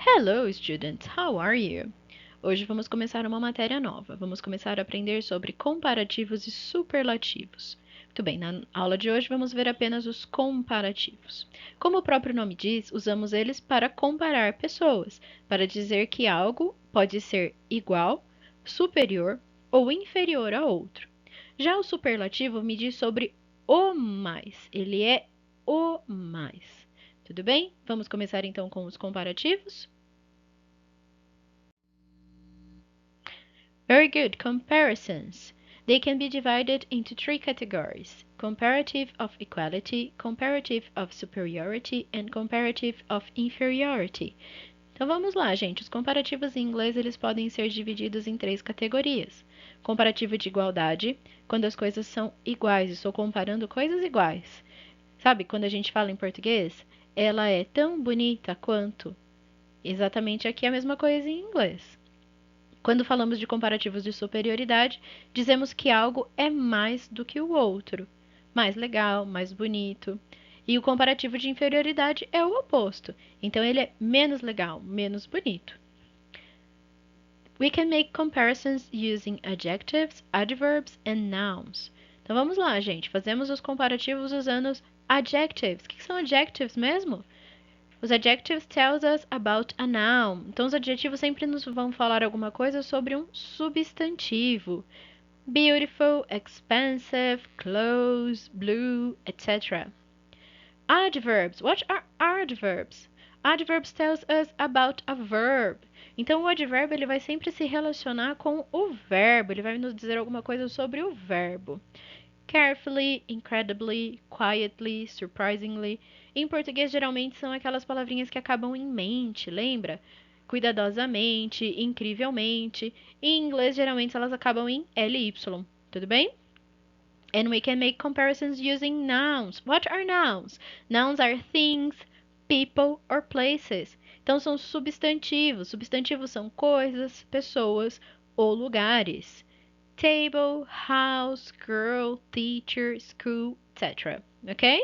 Hello, students! How are you? Hoje vamos começar uma matéria nova. Vamos começar a aprender sobre comparativos e superlativos. Muito bem, na aula de hoje vamos ver apenas os comparativos. Como o próprio nome diz, usamos eles para comparar pessoas, para dizer que algo pode ser igual, superior ou inferior a outro. Já o superlativo me diz sobre o mais. Ele é o mais. Tudo bem? Vamos começar então com os comparativos? Very good. Comparisons. They can be divided into three categories: comparative of equality, comparative of superiority, and comparative of inferiority. Então vamos lá, gente. Os comparativos em inglês eles podem ser divididos em três categorias. Comparativo de igualdade, quando as coisas são iguais, estou comparando coisas iguais. Sabe, quando a gente fala em português, ela é tão bonita quanto. Exatamente aqui é a mesma coisa em inglês. Quando falamos de comparativos de superioridade, dizemos que algo é mais do que o outro, mais legal, mais bonito. E o comparativo de inferioridade é o oposto. Então ele é menos legal, menos bonito. We can make comparisons using adjectives, adverbs and nouns. Então vamos lá, gente. Fazemos os comparativos usando os adjectives. O que são adjectives mesmo? Os adjectives tells us about a noun. Então, os adjetivos sempre nos vão falar alguma coisa sobre um substantivo. Beautiful, expensive, close, blue, etc. Adverbs. What are adverbs? Adverbs tells us about a verb. Então, o advérbio ele vai sempre se relacionar com o verbo. Ele vai nos dizer alguma coisa sobre o verbo. Carefully, incredibly, quietly, surprisingly. Em português, geralmente são aquelas palavrinhas que acabam em mente, lembra? Cuidadosamente, incrivelmente. Em inglês, geralmente elas acabam em ly, tudo bem? And we can make comparisons using nouns. What are nouns? Nouns are things, people, or places. Então, são substantivos. Substantivos são coisas, pessoas ou lugares. Table, house, girl, teacher, school, etc. Okay?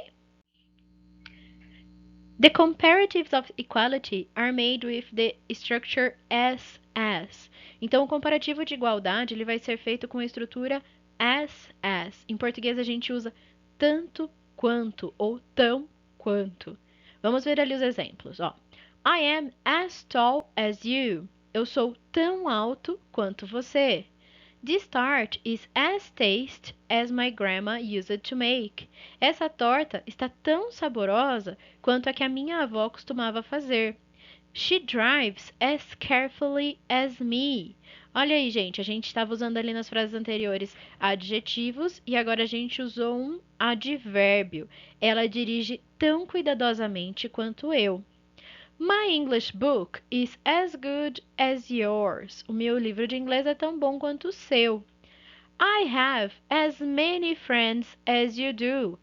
The comparatives of equality are made with the structure as. Então, o comparativo de igualdade ele vai ser feito com a estrutura as. Em português, a gente usa tanto quanto ou tão quanto. Vamos ver ali os exemplos. Ó. I am as tall as you. Eu sou tão alto quanto você. This tart is as tasty as my grandma used to make. Essa torta está tão saborosa quanto a que a minha avó costumava fazer. She drives as carefully as me. Olha aí, gente, a gente estava usando ali nas frases anteriores adjetivos e agora a gente usou um advérbio. Ela dirige tão cuidadosamente quanto eu. My English book is as good as yours. O meu livro de inglês é tão bom quanto o seu. I have as many friends as you do.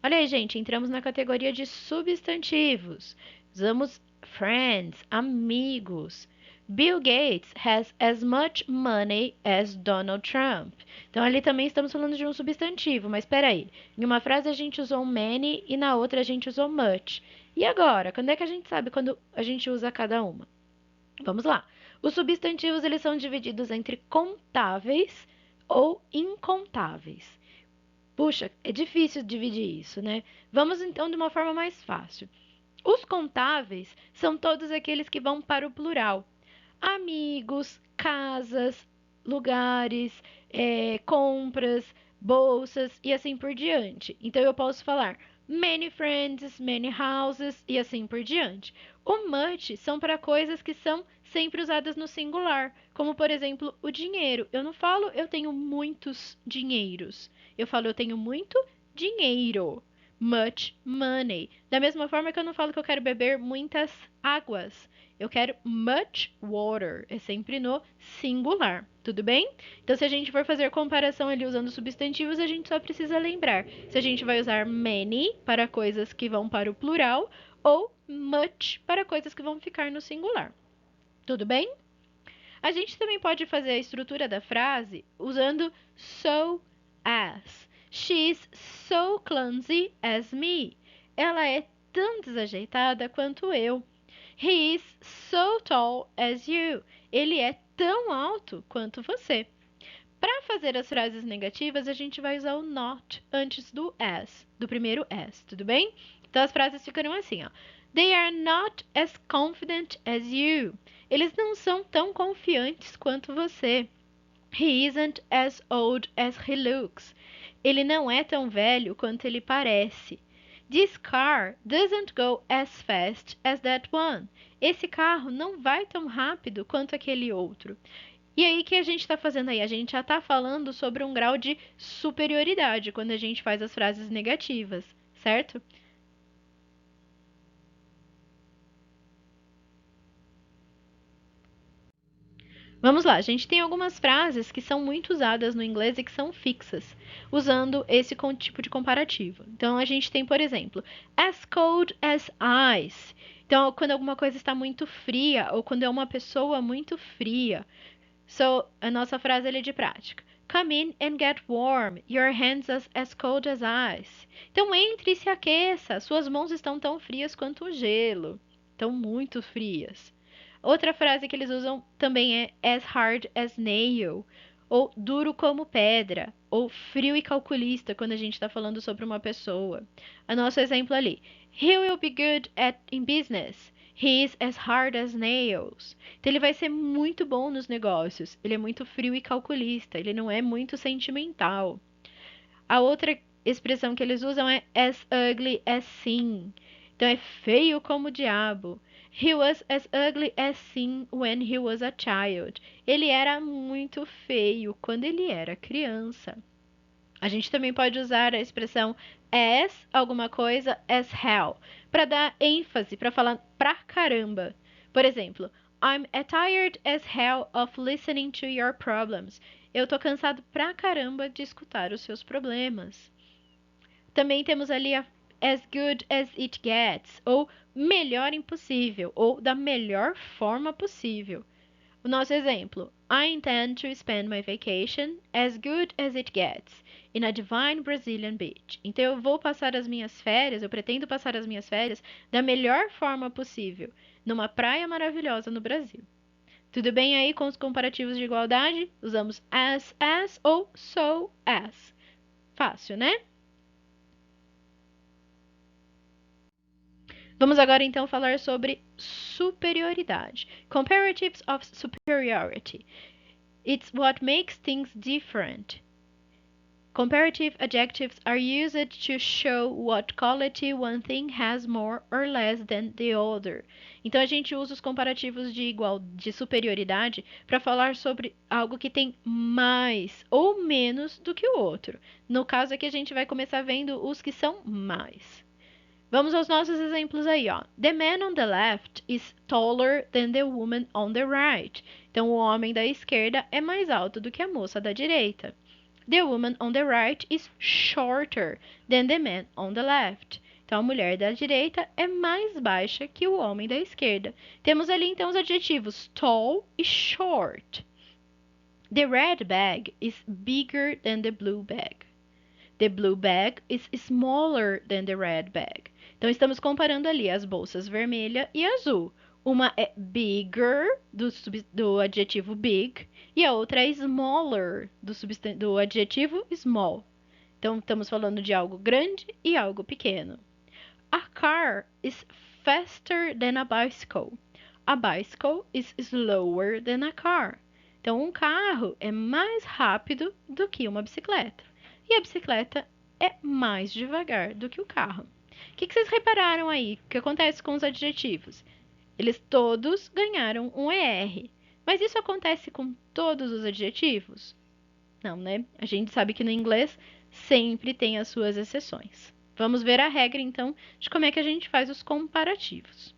Olha aí, gente, entramos na categoria de substantivos. Usamos friends, amigos. Bill Gates has as much money as Donald Trump. Então, ali também estamos falando de um substantivo, mas espera aí. Em uma frase a gente usou many e na outra a gente usou much. E agora? Quando é que a gente sabe quando a gente usa cada uma? Vamos lá. Os substantivos eles são divididos entre contáveis ou incontáveis. Puxa, é difícil dividir isso, né? Vamos então de uma forma mais fácil. Os contáveis são todos aqueles que vão para o plural. Amigos, casas, lugares, compras, bolsas e assim por diante. Então eu posso falar many friends, many houses e assim por diante. O much são para coisas que são sempre usadas no singular, como por exemplo o dinheiro. Eu não falo eu tenho muitos dinheiros. Eu falo eu tenho muito dinheiro. Much money. Da mesma forma que eu não falo que eu quero beber muitas águas. Eu quero much water. É sempre no singular. Tudo bem? Então, se a gente for fazer comparação ali usando substantivos, a gente só precisa lembrar se a gente vai usar many para coisas que vão para o plural ou much para coisas que vão ficar no singular. Tudo bem? A gente também pode fazer a estrutura da frase usando so as. She's so clumsy as me. Ela é tão desajeitada quanto eu. He is so tall as you. Ele é tão alto quanto você. Para fazer as frases negativas, a gente vai usar o not antes do as, do primeiro as, tudo bem? Então as frases ficarão assim, ó. They are not as confident as you. Eles não são tão confiantes quanto você. He isn't as old as he looks. Ele não é tão velho quanto ele parece. This car doesn't go as fast as that one. Esse carro não vai tão rápido quanto aquele outro. E aí, o que a gente está fazendo aí? A gente já está falando sobre um grau de superioridade quando a gente faz as frases negativas, certo? Vamos lá, a gente tem algumas frases que são muito usadas no inglês e que são fixas, usando esse tipo de comparativo. Então, a gente tem, por exemplo, as cold as ice. Então, quando alguma coisa está muito fria ou quando é uma pessoa muito fria. So, a nossa frase é de prática. Come in and get warm. Your hands as cold as ice. Então, entre e se aqueça. Suas mãos estão tão frias quanto o gelo. Estão muito frias. Outra frase que eles usam também é as hard as nail, ou duro como pedra, ou frio e calculista quando a gente está falando sobre uma pessoa. O nosso exemplo ali. He will be good in business. He is as hard as nails. Então ele vai ser muito bom nos negócios. Ele é muito frio e calculista. Ele não é muito sentimental. A outra expressão que eles usam é as ugly as sin. Então é feio como o diabo. He was as ugly as sin when he was a child. Ele era muito feio quando ele era criança. A gente também pode usar a expressão as alguma coisa as hell para dar ênfase, para falar pra caramba. Por exemplo, I'm tired as hell of listening to your problems. Eu tô cansado pra caramba de escutar os seus problemas. Também temos ali a as good as it gets, ou melhor impossível, ou da melhor forma possível. O nosso exemplo: I intend to spend my vacation as good as it gets in a divine Brazilian beach. Então eu vou passar as minhas férias, eu pretendo passar as minhas férias da melhor forma possível, numa praia maravilhosa no Brasil. Tudo bem aí com os comparativos de igualdade? Usamos as ou so as. Fácil, né? Vamos agora então falar sobre superioridade. Comparatives of superiority. It's what makes things different. Comparative adjectives are used to show what quality one thing has more or less than the other. Então a gente usa os comparativos de superioridade para falar sobre algo que tem mais ou menos do que o outro. No caso aqui a gente vai começar vendo os que são mais. Vamos aos nossos exemplos aí, ó. The man on the left is taller than the woman on the right. Então, o homem da esquerda é mais alto do que a moça da direita. The woman on the right is shorter than the man on the left. Então, a mulher da direita é mais baixa que o homem da esquerda. Temos ali, então, os adjetivos tall e short. The red bag is bigger than the blue bag. The blue bag is smaller than the red bag. Então, estamos comparando ali as bolsas vermelha e azul. Uma é bigger, do adjetivo big, e a outra é smaller, do adjetivo small. Então, estamos falando de algo grande e algo pequeno. A car is faster than a bicycle. A bicycle is slower than a car. Então, um carro é mais rápido do que uma bicicleta. E a bicicleta é mais devagar do que o carro. O que vocês repararam aí? O que acontece com os adjetivos? Eles todos ganharam um ER. Mas isso acontece com todos os adjetivos? Não, né? A gente sabe que no inglês sempre tem as suas exceções. Vamos ver a regra, então, de como é que a gente faz os comparativos.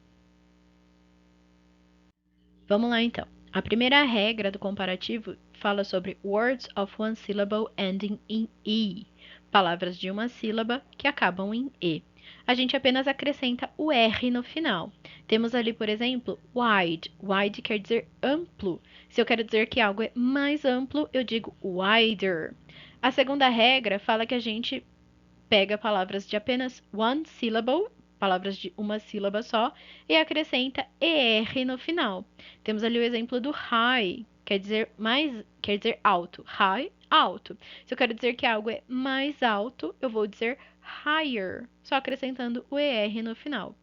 Vamos lá, então. A primeira regra do comparativo fala sobre words of one syllable ending in E. Palavras de uma sílaba que acabam em E. A gente apenas acrescenta o R no final. Temos ali, por exemplo, wide. Wide quer dizer amplo. Se eu quero dizer que algo é mais amplo, eu digo wider. A segunda regra fala que a gente pega palavras de apenas one syllable palavras de uma sílaba só, e acrescenta ER no final. Temos ali o exemplo do high, quer dizer alto. High, alto. Se eu quero dizer que algo é mais alto, eu vou dizer higher, só acrescentando o ER no final.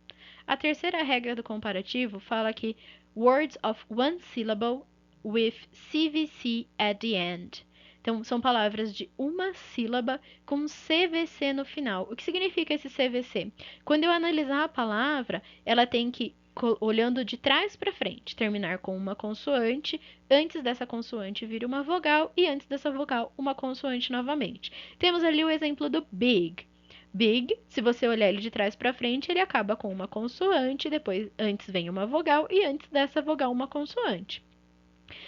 A terceira regra do comparativo fala que words of one syllable with CVC at the end. Então, são palavras de uma sílaba com CVC no final. O que significa esse CVC? Quando eu analisar a palavra, ela tem que, olhando de trás para frente, terminar com uma consoante, antes dessa consoante vir uma vogal e antes dessa vogal uma consoante novamente. Temos ali o exemplo do big. Big, se você olhar ele de trás para frente, ele acaba com uma consoante, depois antes vem uma vogal e antes dessa vogal uma consoante.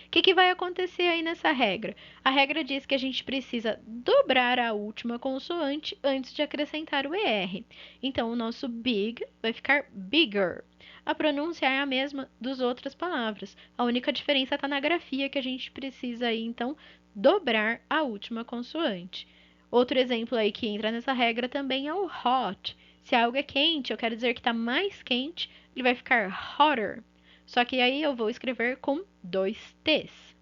O que vai acontecer aí nessa regra? A regra diz que a gente precisa dobrar a última consoante antes de acrescentar o ER. Então, o nosso big vai ficar bigger. A pronúncia é a mesma das outras palavras. A única diferença está na grafia que a gente precisa aí, então, dobrar a última consoante. Outro exemplo aí que entra nessa regra também é o hot. Se algo é quente, eu quero dizer que está mais quente, ele vai ficar hotter. Só que aí eu vou escrever com 2 T's.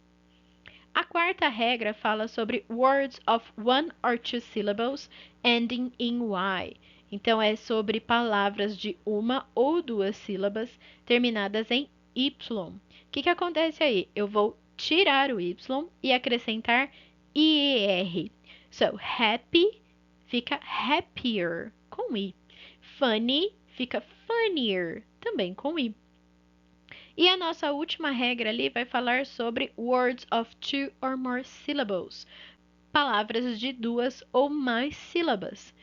A quarta regra fala sobre words of one or two syllables ending in Y. Então, é sobre palavras de uma ou duas sílabas terminadas em Y. O que acontece aí? Eu vou tirar o Y e acrescentar IER. So, happy fica happier, com I. Funny fica funnier, também com I. E a nossa última regra ali vai falar sobre words of two or more syllables, palavras de duas ou mais sílabas.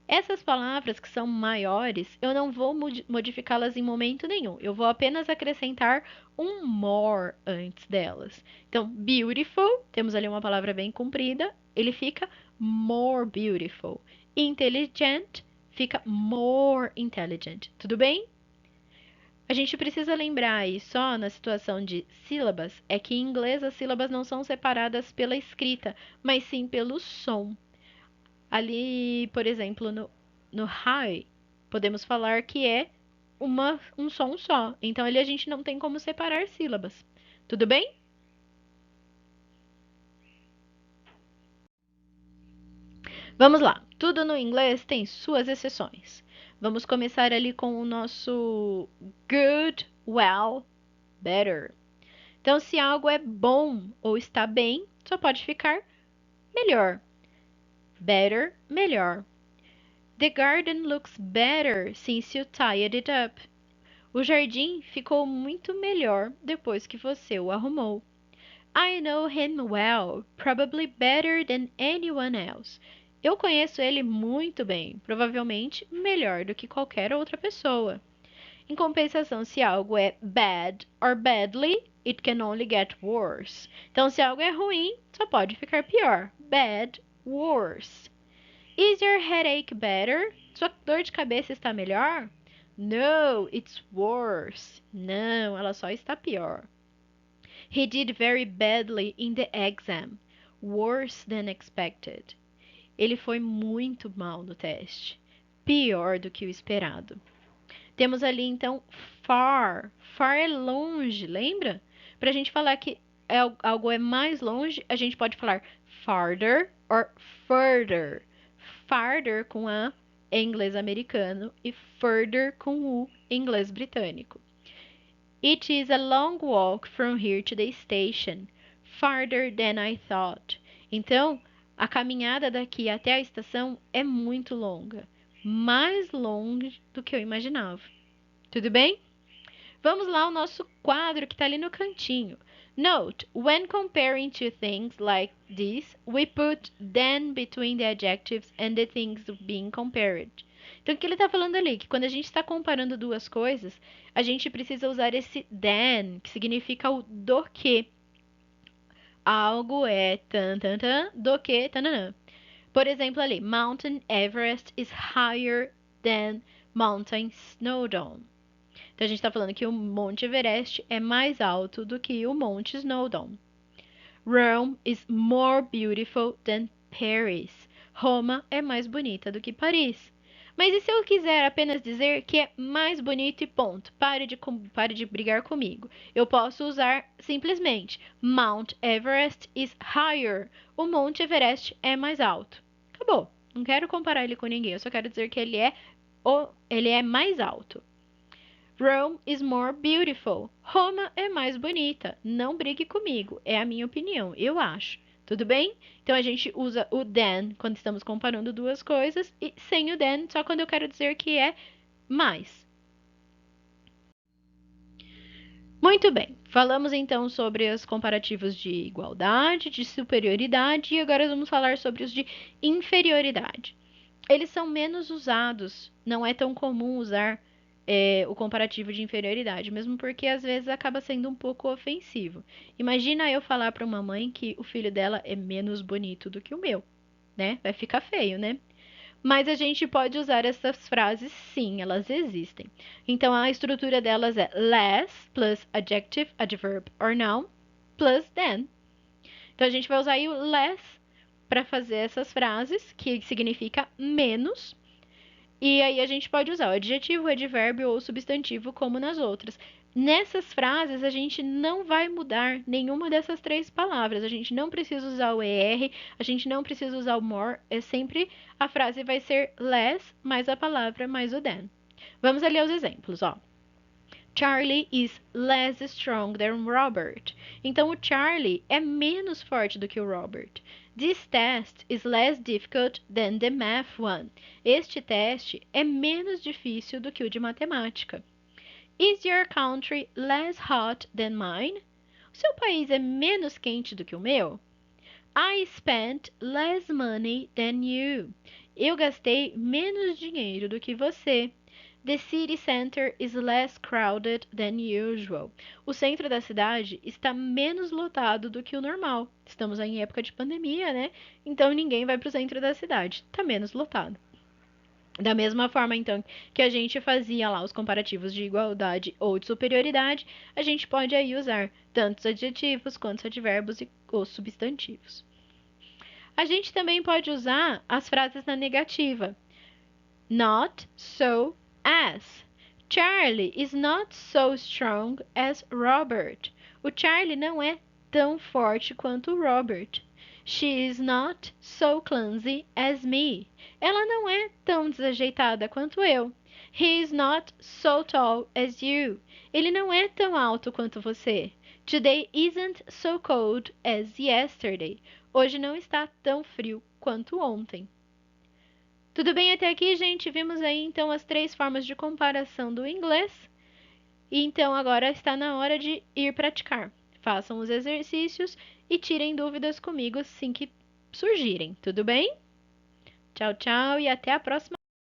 Essas palavras que são maiores, eu não vou modificá-las em momento nenhum. Eu vou apenas acrescentar um more antes delas. Então, beautiful, temos ali uma palavra bem comprida, ele fica more beautiful. Intelligent fica more intelligent. Tudo bem? A gente precisa lembrar aí só na situação de sílabas, é que em inglês as sílabas não são separadas pela escrita, mas sim pelo som. Ali, por exemplo, no high, podemos falar que é um som só. Então, ali a gente não tem como separar sílabas. Tudo bem? Vamos lá. Tudo no inglês tem suas exceções. Vamos começar ali com o nosso good, well, better. Então, se algo é bom ou está bem, só pode ficar melhor. Better, melhor. The garden looks better since you tied it up. O jardim ficou muito melhor depois que você o arrumou. I know him well, probably better than anyone else. Eu conheço ele muito bem, provavelmente melhor do que qualquer outra pessoa. Em compensação, se algo é bad or badly, it can only get worse. Então, se algo é ruim, só pode ficar pior. Bad, worse. Is your headache better? Sua dor de cabeça está melhor? No, it's worse. Não, ela só está pior. He did very badly in the exam. Worse than expected. Ele foi muito mal no teste. Pior do que o esperado. Temos ali, então, far. Far é longe, lembra? Para a gente falar que algo é mais longe, a gente pode falar farther or further. Farther com A em inglês americano e further com U em inglês britânico. It is a long walk from here to the station. Farther than I thought. Então, a caminhada daqui até a estação é muito longa. Mais longe do que eu imaginava. Tudo bem? Vamos lá ao nosso quadro que está ali no cantinho. Note, when comparing two things like this, we put than between the adjectives and the things being compared. Então, o que ele está falando ali? Que quando a gente está comparando duas coisas, a gente precisa usar esse than, que significa o do que. Algo é tan, tan, tan, do que tananã. Por exemplo, ali, Mountain Everest is higher than Mountain Snowdon. Então, a gente está falando que o Monte Everest é mais alto do que o Monte Snowdon. Rome is more beautiful than Paris. Roma é mais bonita do que Paris. Mas e se eu quiser apenas dizer que é mais bonito e ponto? Pare de brigar comigo. Eu posso usar simplesmente Mount Everest is higher. O Monte Everest é mais alto. Acabou. Não quero comparar ele com ninguém. Eu só quero dizer que ele é mais alto. Rome is more beautiful. Roma é mais bonita. Não brigue comigo. É a minha opinião. Eu acho. Tudo bem? Então a gente usa o than quando estamos comparando duas coisas e sem o than só quando eu quero dizer que é mais. Muito bem. Falamos então sobre os comparativos de igualdade, de superioridade e agora vamos falar sobre os de inferioridade. Eles são menos usados, não é tão comum usar o comparativo de inferioridade, mesmo porque às vezes acaba sendo um pouco ofensivo. Imagina eu falar para uma mãe que o filho dela é menos bonito do que o meu, né? Vai ficar feio, né? Mas a gente pode usar essas frases sim, elas existem. Então a estrutura delas é less plus adjective, adverb or noun plus than. Então a gente vai usar aí o less para fazer essas frases, que significa menos. E aí a gente pode usar o adjetivo, o advérbio ou o substantivo como nas outras. Nessas frases, a gente não vai mudar nenhuma dessas três palavras. A gente não precisa usar o ER, a gente não precisa usar o more. É sempre a frase vai ser less mais a palavra mais o than. Vamos ali aos exemplos, ó. Charlie is less strong than Robert. Então, o Charlie é menos forte do que o Robert. This test is less difficult than the math one. Este teste é menos difícil do que o de matemática. Is your country less hot than mine? O seu país é menos quente do que o meu? I spent less money than you. Eu gastei menos dinheiro do que você. The city center is less crowded than usual. O centro da cidade está menos lotado do que o normal. Estamos em época de pandemia, né? Então ninguém vai para o centro da cidade. Está menos lotado. Da mesma forma, então, que a gente fazia lá os comparativos de igualdade ou de superioridade, a gente pode aí usar tanto os adjetivos quanto os advérbios e os substantivos. A gente também pode usar as frases na negativa. Not so as. Charlie is not so strong as Robert. O Charlie não é tão forte quanto o Robert. She is not so clumsy as me. Ela não é tão desajeitada quanto eu. He is not so tall as you. Ele não é tão alto quanto você. Today isn't so cold as yesterday. Hoje não está tão frio quanto ontem. Tudo bem até aqui, gente? Vimos aí então as três formas de comparação do inglês. E então agora está na hora de ir praticar. Façam os exercícios e tirem dúvidas comigo assim que surgirem. Tudo bem? Tchau, tchau e até a próxima.